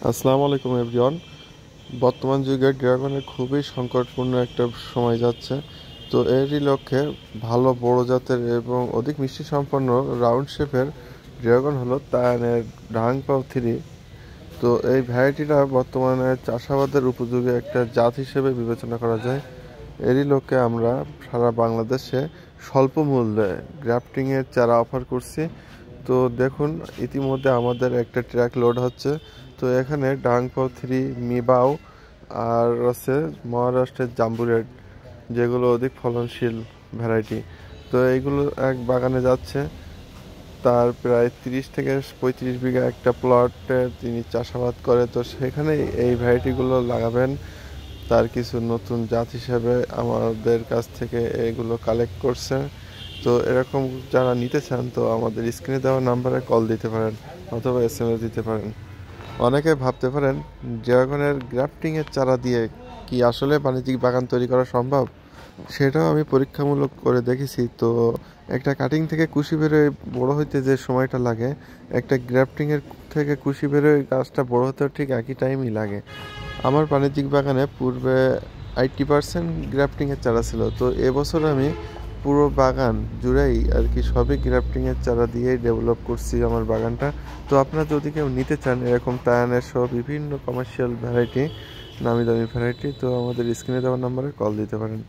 আসসালামু আলাইকুম এভরিওয়ান। বর্তমান যুগে ড্রাগনের খুবই সংকটপূর্ণ একটা সময় যাচ্ছে। তো এরই লক্ষ্যে ভালো বড় জাতের এবং অধিক মিষ্টি সম্পন্ন রাউন্ড শেপের ড্রাগন হলো তায়ানের ডাংপাও থ্রি। তো এই ভ্যারাইটিটা বর্তমানে চাষাবাদের উপযোগী একটা জাত হিসেবে বিবেচনা করা যায়। এরই লক্ষ্যে আমরা সারা বাংলাদেশে স্বল্প মূল্যে গ্রাফটিংয়ের চারা অফার করছি। তো দেখুন, ইতিমধ্যে আমাদের একটা ট্রাক লোড হচ্ছে। তো এখানে ডাংপাও থ্রি, মিবাও আর আছে মহারাষ্ট্রের জাম্বু রেড, যেগুলো অধিক ফলনশীল ভ্যারাইটি। তো এইগুলো এক বাগানে যাচ্ছে। তার প্রায় 30 থেকে 35 বিঘা একটা প্লটে তিনি চাষাবাদ করে। তো সেখানে এই ভ্যারাইটিগুলো লাগাবেন। তার কিছু নতুন জাত হিসেবে আমাদের কাছ থেকে এগুলো কালেক্ট করছে। তো এরকম যারা নিতে চান তো আমাদের স্ক্রিনে দেওয়া নাম্বারে কল দিতে পারেন অথবা SMS দিতে পারেন। অনেকে ভাবতে পারেন ড্রাগনের গ্রাফটিংয়ের চারা দিয়ে কি আসলে বাণিজ্যিক বাগান তৈরি করা সম্ভব? সেটাও আমি পরীক্ষামূলক করে দেখেছি। তো একটা কাটিং থেকে কুশি বেরোয় বড় হইতে যে সময়টা লাগে, একটা গ্রাফটিংয়ের থেকে কুশি বেরোয় গাছটা বড় হতেও ঠিক একই টাইমই লাগে। আমার বাণিজ্যিক বাগানে পূর্বে 80% গ্রাফটিংয়ের চারা ছিল। তো এবছর আমি পুরো বাগান জুড়েই আর কি সবই গ্রাফটিংয়ের চারা দিয়েই ডেভেলপ করছি আমার বাগানটা। তো আপনারা যদি কেউ নিতে চান এরকম তায়ানের সহ বিভিন্ন কমার্শিয়াল ভ্যারাইটি, নামি দামি ভ্যারাইটি, তো আমাদের স্ক্রিনে দেওয়া নাম্বারে কল দিতে পারেন।